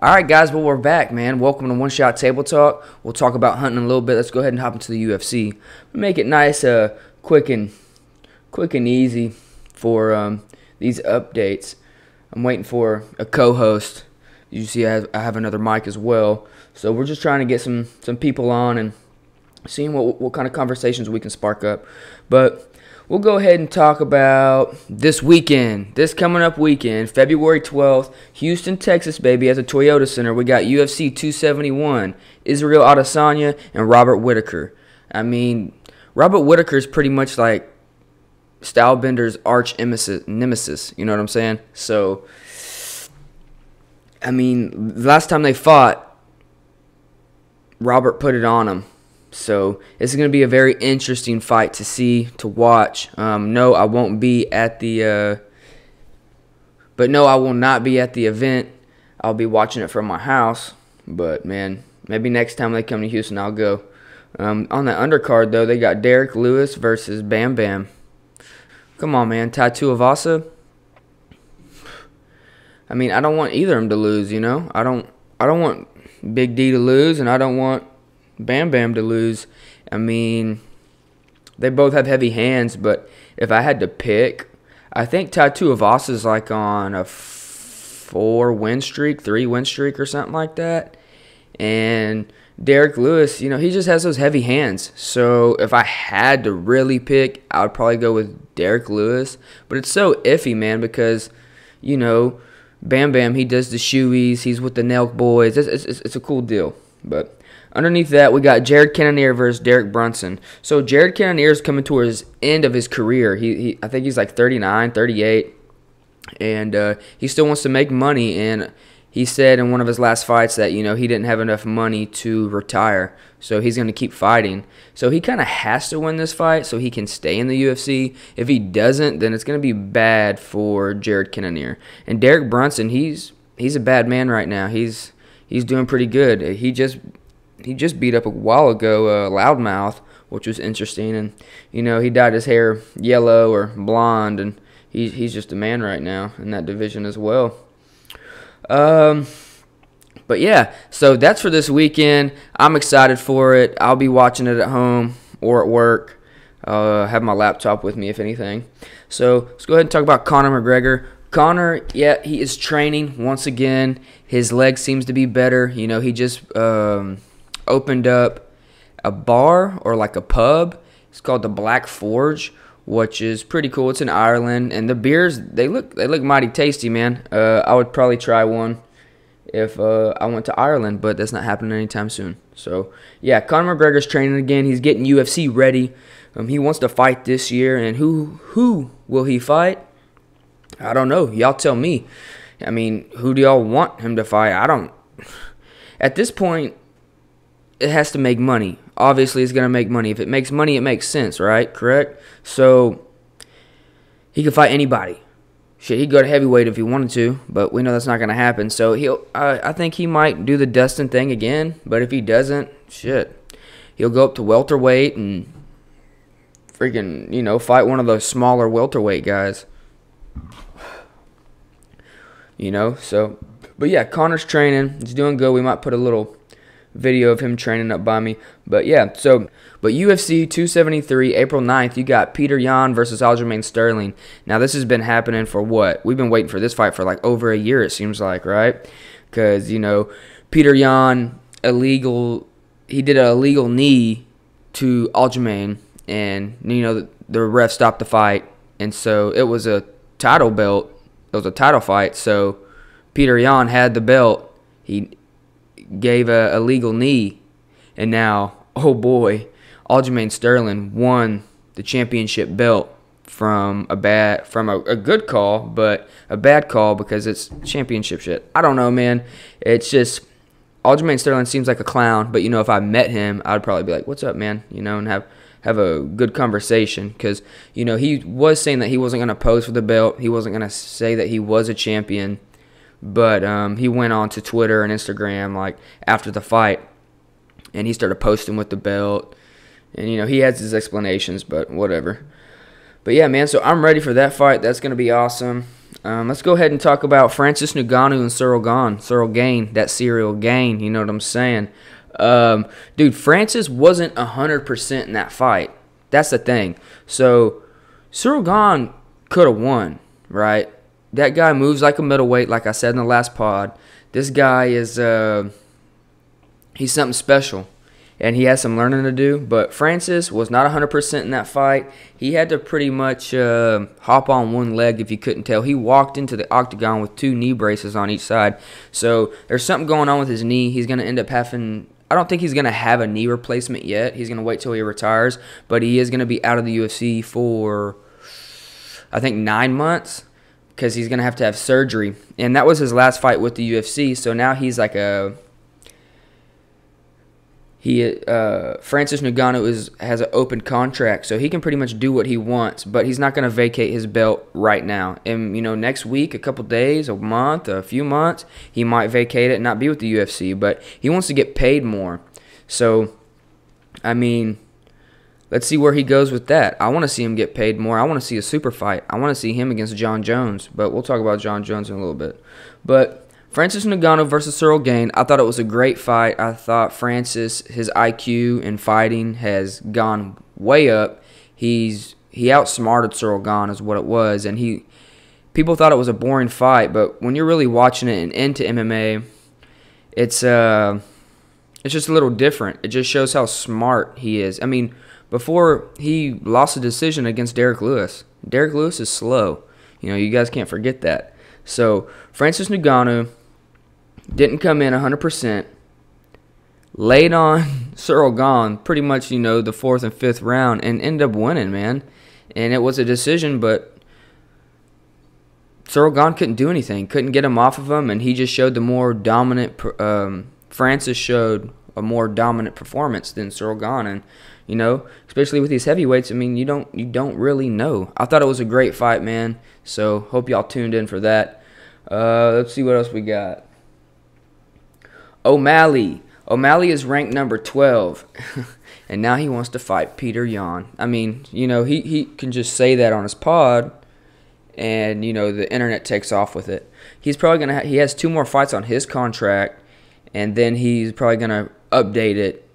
All right, guys, well, we're back, man. Welcome to One Shot Table Talk. We'll talk about hunting in a little bit. Let's go ahead and hop into the UFC. We'll make it nice, quick and easy for these updates. I'm waiting for a co-host. You see, I have another mic as well. So we're just trying to get some people on and seeing what kind of conversations we can spark up. But we'll go ahead and talk about this weekend, this coming up weekend, February 12th, Houston, Texas, baby, at the Toyota Center. We got UFC 271, Israel Adesanya and Robert Whittaker. I mean, Robert Whittaker is pretty much like Stylebender's arch nemesis, you know what I'm saying? So, I mean, the last time they fought, Robert put it on him. So it's going to be a very interesting fight to see, to watch. No, I won't be at the no, I will not be at the event. I'll be watching it from my house. But, man, maybe next time they come to Houston, I'll go. On the undercard, though, they got Derek Lewis versus Bam Bam. Come on, man. Tuivasa. I mean, I don't want either of them to lose, you know. I don't want Big D to lose, and I don't want Bam Bam to lose. I mean, they both have heavy hands, but if I had to pick, I think Tuivasa is like on a 3-win streak or something like that. And Derek Lewis, you know, he just has those heavy hands. So if I had to really pick, I would probably go with Derek Lewis. But it's so iffy, man, because, you know, Bam Bam, he does the shoeies. He's with the Nelk boys. It's a cool deal. But underneath that, we got Jared Cannonier versus Derek Brunson. So Jared Cannonier is coming towards the end of his career. I think he's like 39, 38. And he still wants to make money. And he said in one of his last fights that, you know, he didn't have enough money to retire. So he's going to keep fighting. So he kind of has to win this fight so he can stay in the UFC. If he doesn't, then it's going to be bad for Jared Cannonier. And Derek Brunson, he's a bad man right now. He's doing pretty good. He just beat up a while ago Loudmouth, which was interesting. And, you know, he dyed his hair yellow or blonde, and he's just a man right now in that division as well. But yeah, so that's for this weekend. I'm excited for it. I'll be watching it at home or at work. Have my laptop with me, if anything. So let's go ahead and talk about Conor McGregor. Conor, yeah, he is training once again. His leg seems to be better. You know, he just opened up a bar or like a pub. It's called the Black Forge, which is pretty cool. It's in Ireland, and the beers, they look mighty tasty, man. I would probably try one if I went to Ireland, but that's not happening anytime soon. So yeah, Conor McGregor's training again. He's getting UFC ready. He wants to fight this year, and who will he fight? I don't know. Y'all tell me. I mean, who do y'all want him to fight? I don't. At this point, it has to make money. Obviously, it's going to make money. If it makes money, it makes sense, right? Correct? So, he could fight anybody. Shit, he'd go to heavyweight if he wanted to, but we know that's not going to happen. So, I think he might do the Dustin thing again, but if he doesn't, shit, he'll go up to welterweight and freaking, you know, fight one of those smaller welterweight guys. You know, so, but yeah, Conor's training. He's doing good. We might put a little video of him training up by me. But yeah, so, but UFC 273, April 9th, you got Peter Yan versus Aljamain Sterling. Now, this has been happening for what? We've been waiting for this fight for like over a year, it seems like, right? Because, you know, Peter Yan, he did an illegal knee to Aljamain, and, you know, the ref stopped the fight. And so it was a title belt. It was a title fight. So Peter Yan had the belt. He gave a illegal knee, and now, oh boy, Aljamain Sterling won the championship belt from a good call, but a bad call because it's championship shit. I don't know, man. It's just Aljamain Sterling seems like a clown, but you know, if I met him, I'd probably be like, "What's up, man?" You know, and have a good conversation, because you know, he was saying that he wasn't going to pose for the belt. He wasn't going to say that he was a champion. But he went on to Twitter and Instagram like after the fight, and he started posting with the belt. And, you know, he has his explanations, but whatever. But, yeah, man, so I'm ready for that fight. That's going to be awesome. Let's go ahead and talk about Francis Ngannou and Cyril Gane, that serial gain. You know what I'm saying? Dude, Francis wasn't 100% in that fight. That's the thing. So Cyril Gane could have won, right? That guy moves like a middleweight, like I said in the last pod. This guy is he's something special, and he has some learning to do. But Francis was not 100% in that fight. He had to pretty much hop on one leg, if you couldn't tell. He walked into the octagon with 2 knee braces on each side. So there's something going on with his knee. He's going to end up having... I don't think he's going to have a knee replacement yet. He's going to wait till he retires. But he is going to be out of the UFC for, I think, 9 months, because he's going to have surgery. And that was his last fight with the UFC. So now he's like a... Francis Ngannou has an open contract, so he can pretty much do what he wants, but he's not going to vacate his belt right now. And, next week, a couple days, a month, a few months, he might vacate it and not be with the UFC, but he wants to get paid more. So, let's see where he goes with that. I want to see him get paid more. I want to see a super fight. I want to see him against John Jones, but we'll talk about John Jones in a little bit. But Francis Ngannou versus Cyril Gane, I thought it was a great fight. I thought Francis, his IQ in fighting has gone way up. He outsmarted Cyril Gane is what it was, and people thought it was a boring fight, but when you're really watching it and into MMA, it's just a little different. It just shows how smart he is. Before he lost a decision against Derek Lewis. Derek Lewis is slow. You guys can't forget that. So Francis Ngannou didn't come in 100%, laid on Cyril Gane pretty much, the 4th and 5th round, and ended up winning, man. And it was a decision, but Cyril Gane couldn't do anything, couldn't get him off of him, and he just showed the more dominant, Francis showed a more dominant performance than Cyril Gane. And, especially with these heavyweights, you don't really know. I thought it was a great fight, man. So hope y'all tuned in for that. Let's see what else we got. OMalley. OMalley is ranked number 12, and now he wants to fight Peter Yan. He can just say that on his pod, and, the internet takes off with it. He's probably he has 2 more fights on his contract, and then he's probably going to update it,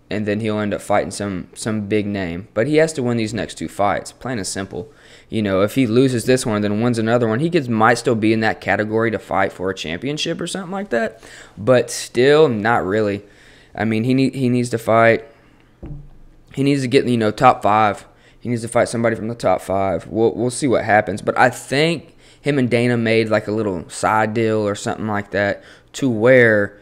and then he'll end up fighting some big name. But he has to win these next 2 fights, plain and simple. If he loses this one and then wins another one, he might still be in that category to fight for a championship or something like that. But still, not really. He needs to fight. He needs to get top 5. He needs to fight somebody from the top 5. We'll see what happens. But I think him and Dana made like a little side deal or something like that to where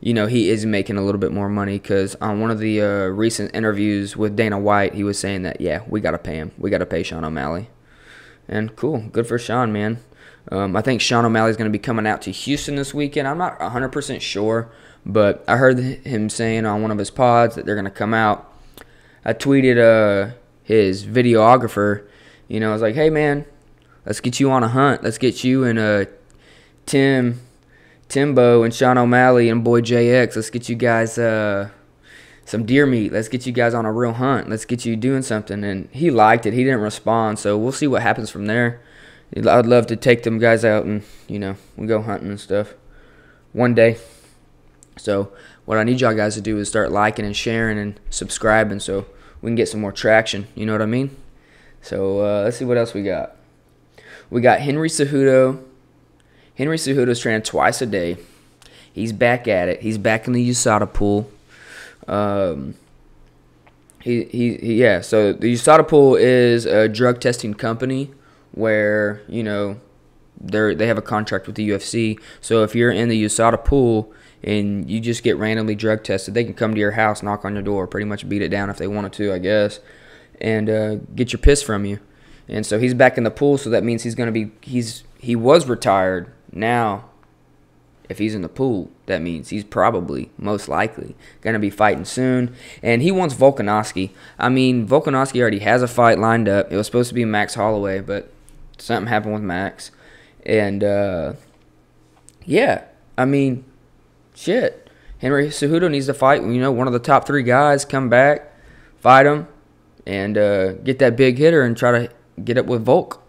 he is making a little bit more money, because on one of the recent interviews with Dana White, he was saying that, yeah, we got to pay him. We got to pay Sean O'Malley. And cool. Good for Sean, man. I think Sean O'Malley is going to be coming out to Houston this weekend. I'm not 100% sure, but I heard him saying on one of his pods that they're going to come out. I tweeted his videographer. I was like, hey, man, let's get you on a hunt. Let's get you and Timbo and Sean O'Malley and boy JX. Let's get you guys some deer meat. Let's get you guys on a real hunt. Let's get you doing something. And he liked it. He didn't respond, so we'll see what happens from there. I'd love to take them guys out and, we go hunting and stuff one day. So what I need y'all guys to do is start liking and sharing and subscribing so we can get some more traction. You know what I mean? So let's see what else we got. We got Henry Cejudo. Henry Cejudo's training twice a day. He's back at it. He's back in the USADA pool. So the USADA pool is a drug testing company where, they have a contract with the UFC. So if you're in the USADA pool and you just get randomly drug tested, they can come to your house, knock on your door, pretty much beat it down if they wanted to, I guess, and get your piss from you. And so he's back in the pool, so that means he was retired. Now, if he's in the pool, that means he's probably, most likely, going to be fighting soon. And he wants Volkanovski. Volkanovski already has a fight lined up. It was supposed to be Max Holloway, but something happened with Max. And, shit. Henry Cejudo needs to fight, one of the top 3 guys, come back, fight him, and get that big hitter and try to get up with Volk.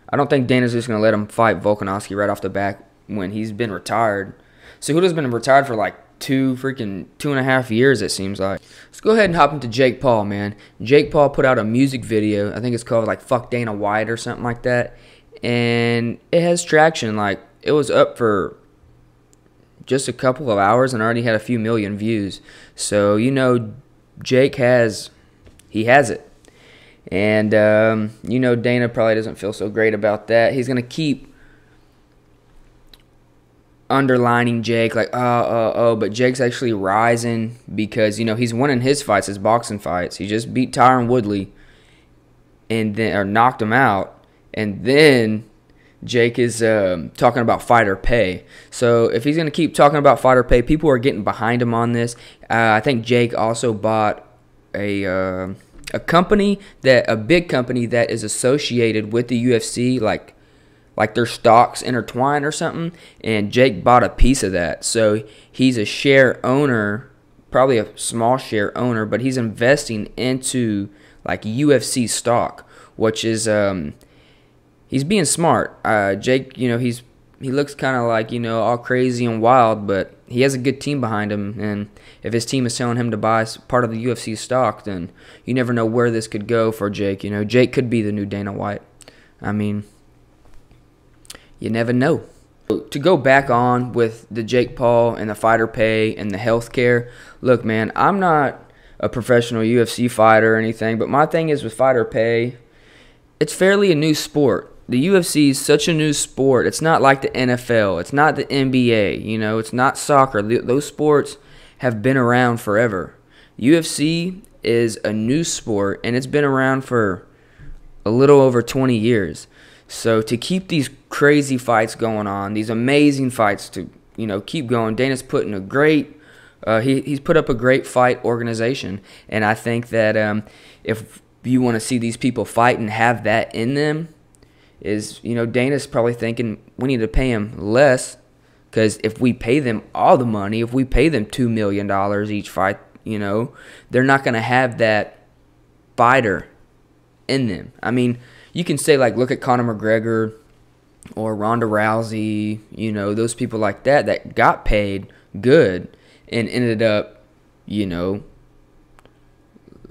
I don't think Dana's just going to let him fight Volkanovski right off the bat when he's been retired. Cejudo's been retired for like 2.5 years, it seems like. Let's go ahead and hop into Jake Paul, man. Jake Paul put out a music video. I think it's called like Fuck Dana White or something like that. And it has traction. Like, it was up for just a couple of hours and already had a few million views. So, you know, Jake has it. And, you know, Dana probably doesn't feel so great about that. He's going to keep underlining Jake, like, but Jake's actually rising because, you know, he's winning his fights, his boxing fights. He just beat Tyron Woodley and then, or knocked him out. And then Jake is talking about fighter pay. So if he's going to keep talking about fighter pay, people are getting behind him on this. I think Jake also bought a company, a big company that is associated with the UFC, like their stocks intertwine or something, and Jake bought a piece of that. So he's a share owner, probably a small share owner, but he's investing into like UFC stock, which is he's being smart. Jake, you know, he looks kind of like, you know, all crazy and wild, but he has a good team behind him, and if his team is telling him to buy part of the UFC stock, then you never know where this could go for Jake. You know, Jake could be the new Dana White. I mean, you never know. To go back on with the Jake Paul and the fighter pay and the health care, look, man, I'm not a professional UFC fighter or anything, but my thing is with fighter pay, it's fairly a new sport. The UFC is such a new sport. It's not like the NFL. It's not the NBA. You know, it's not soccer. Those sports have been around forever. UFC is a new sport, and it's been around for a little over 20 years. So to keep these crazy fights going on, these amazing fights to, you know, keep going, Dana's putting a great, he's put up a great fight organization. And I think that if you want to see these people fight and have that in them, is, you know, Dana's probably thinking we need to pay him less, because if we pay them all the money, if we pay them $2 million each fight, you know, they're not going to have that fighter in them. I mean, you can say, like, look at Conor McGregor or Ronda Rousey, you know, those people like that got paid good and ended up, you know,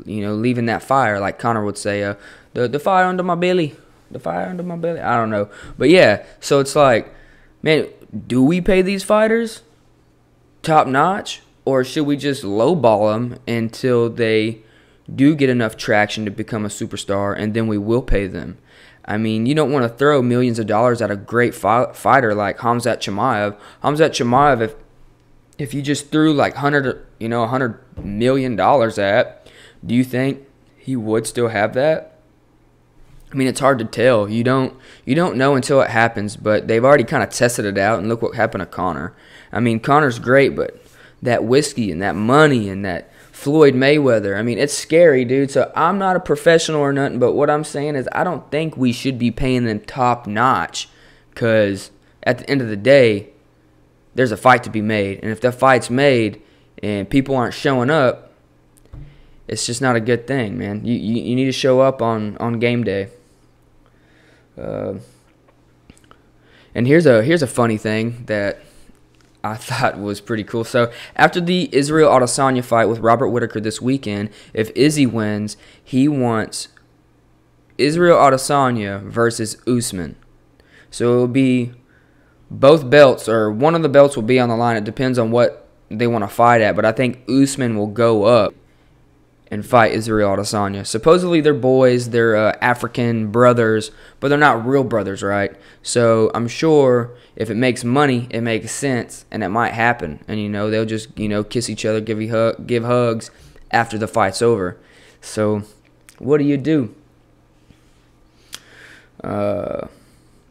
leaving that fire, like Conor would say, the fire under my belly. The fire under my belly. I don't know. But yeah, so it's like, man, do we pay these fighters top notch, or should we just lowball them until they do get enough traction to become a superstar, and then we will pay them? I mean, you don't want to throw millions of dollars at a great fighter like Khamzat Chimaev. Khamzat Chimaev, if you just threw like $100 million at, do you think he would still have that? I mean, it's hard to tell. You don't know until it happens, but they've already kind of tested it out, and look what happened to Conor. I mean, Conor's great, but that whiskey and that money and that Floyd Mayweather, I mean, it's scary, dude. So I'm not a professional or nothing, but what I'm saying is I don't think we should be paying them top notch, because at the end of the day, there's a fight to be made. And if that fight's made and people aren't showing up, it's just not a good thing, man. You need to show up on game day. And here's a funny thing that I thought was pretty cool. So after the Israel Adesanya fight with Robert Whittaker this weekend, if Izzy wins, he wants Israel Adesanya versus Usman. So it will be both belts, or one of the belts will be on the line. It depends on what they want to fight at, but I think Usman will go up and fight Israel Adesanya. Supposedly they're boys, they're African brothers, but they're not real brothers, right? So I'm sure if it makes money, it makes sense, and it might happen. And, you know, they'll just, you know, kiss each other, give hugs after the fight's over. So what do you do?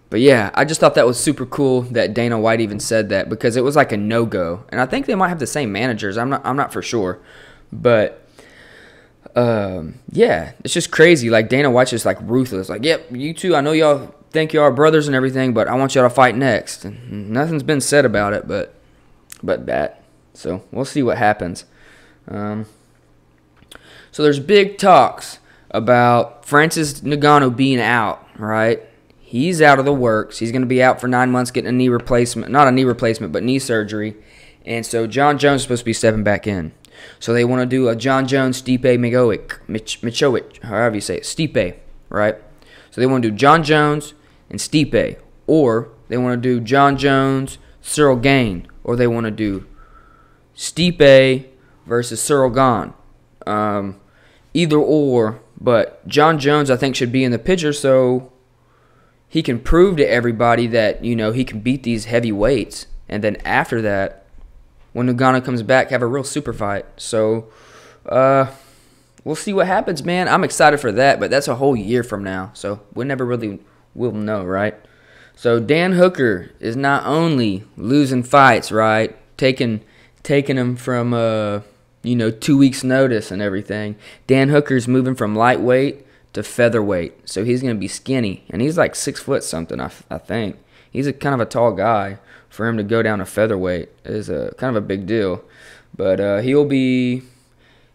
But yeah, I just thought that was super cool that Dana White even said that, because it was like a no-go. And I think they might have the same managers. I'm not for sure. But yeah, it's just crazy. Like, Dana White's just like ruthless. Like, yep, you two, I know y'all think y'all are brothers and everything, but I want y'all to fight next. And nothing's been said about it, but that. So we'll see what happens. So there's big talks about Francis Ngannou being out, right? he's out of the works. He's going to be out for 9 months getting a knee replacement. Not a knee replacement, but knee surgery. And so John Jones is supposed to be stepping back in. So they want to do a John Jones, Stipe Miocic, however you say it, Stipe, right? So they want to do John Jones and Stipe. Or they want to do John Jones, Cyril Gane. Or they want to do Stipe versus Cyril Gane. Either or, but John Jones, I think, should be in the picture so he can prove to everybody that, he can beat these heavyweights. And then after that, when Ngannou comes back, have a real super fight. So, we'll see what happens, man. I'm excited for that, but that's a whole year from now. So, we never really will know, right? So, Dan Hooker is not only losing fights, right? Taking him from, 2 weeks' notice and everything. Dan Hooker's moving from lightweight to featherweight. So, he's going to be skinny. And he's like 6 foot something, I think. He's a kind of a tall guy. For him to go down to featherweight is a kind of a big deal. But he'll be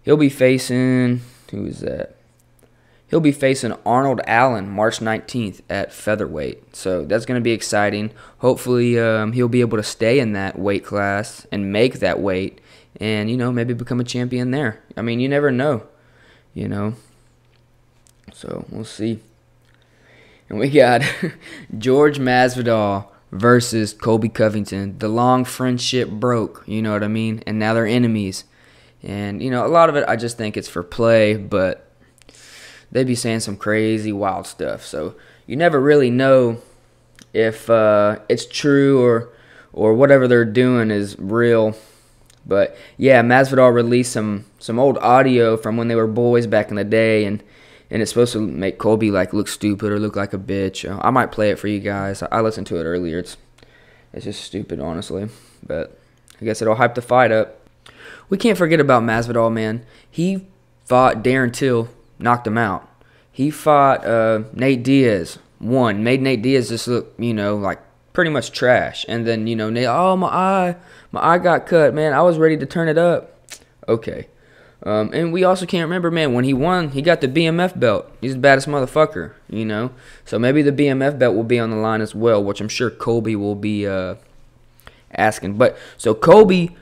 facing, who is that? He'll be facing Arnold Allen March 19th at featherweight. So that's going to be exciting. Hopefully he'll be able to stay in that weight class and make that weight and, maybe become a champion there. I mean, you never know, So we'll see. And we got George Masvidal versus Colby Covington. The long friendship broke, you know what I mean? And now they're enemies. And, a lot of it I just think it's for play, but they be saying some crazy, wild stuff. So you never really know if it's true or whatever they're doing is real. But, yeah, Masvidal released some old audio from when they were boys back in the day, and it's supposed to make Colby look stupid or look like a bitch. I might play it for you guys. I listened to it earlier. It's just stupid, honestly. But I guess it'll hype the fight up. We can't forget about Masvidal, man. He fought Darren Till, knocked him out. He fought Nate Diaz, won. Made Nate Diaz just look, like pretty much trash. And then, Nate, my eye got cut, man. I was ready to turn it up. Okay. And we also can't remember, man, when he won, he got the BMF belt. He's the baddest motherfucker, So maybe the BMF belt will be on the line as well, which I'm sure Colby will be asking. But so Colby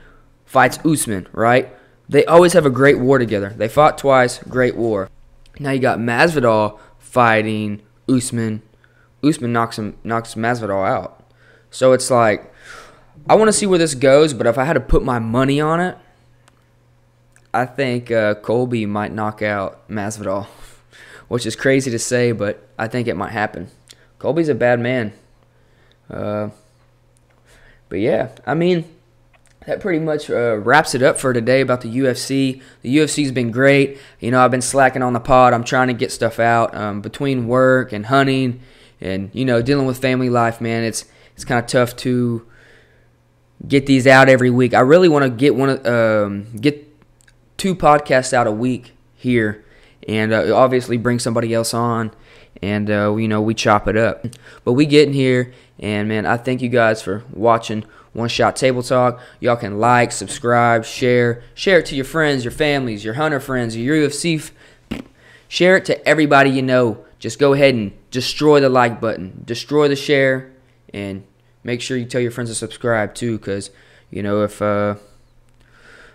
fights Usman, right? They always have a great war together. They fought twice, great war. Now you got Masvidal fighting Usman. Usman knocks Masvidal out. So it's like, I want to see where this goes, but if I had to put my money on it, I think Colby might knock out Masvidal, which is crazy to say, but I think it might happen. Colby's a bad man. But yeah, I mean, that pretty much wraps it up for today about the UFC. The UFC's been great. I've been slacking on the pod. I'm trying to get stuff out between work and hunting and, dealing with family life, man. It's kind of tough to get these out every week. I really want to get 2 podcasts out a week here, and obviously bring somebody else on, and we chop it up. But we get in here, and man, I thank you guys for watching One Shot Table Talk. Y'all can like, subscribe, share it to your friends, your families, your hunter friends, your UFC. Share it to everybody you know. Just go ahead and destroy the like button, destroy the share, and make sure you tell your friends to subscribe too, because if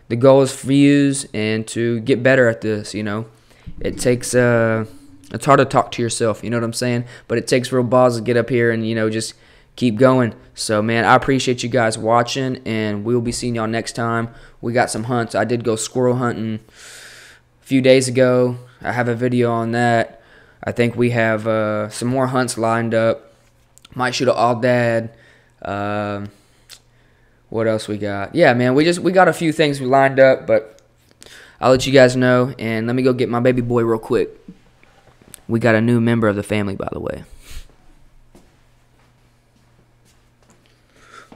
the goal is views and to get better at this, It takes, it's hard to talk to yourself, you know what I'm saying? But it takes real balls to get up here and, just keep going. So, man, I appreciate you guys watching, and we'll be seeing y'all next time. We got some hunts. I did go squirrel hunting a few days ago. I have a video on that. I think we have some more hunts lined up. Might shoot an all-dad. What else we got? Yeah, man, we got a few things lined up, but I'll let you guys know. And let me go get my baby boy real quick. We got a new member of the family, by the way.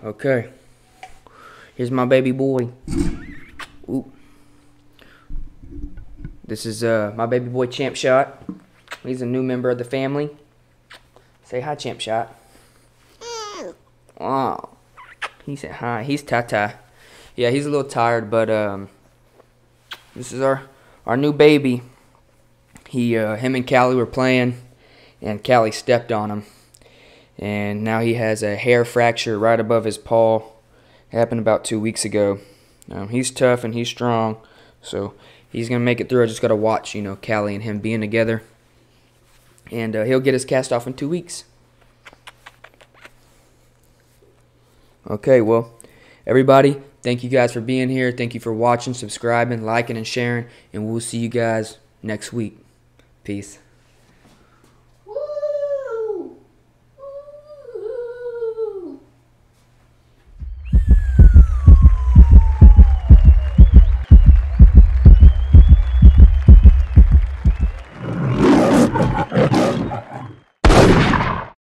Okay. Here's my baby boy. Ooh. This is my baby boy, Champ Shot. He's a new member of the family. Say hi, Champ Shot. Oh. He said hi. He's Tata. Yeah, he's a little tired, but this is our new baby. Him and Callie were playing, and Callie stepped on him. and now he has a hair fracture right above his paw. It happened about 2 weeks ago. He's tough and he's strong, so he's going to make it through. I just got to watch, Callie and him being together. And he'll get his cast off in 2 weeks. Okay, well, everybody, thank you guys for being here. Thank you for watching, subscribing, liking, and sharing. And we'll see you guys next week. Peace.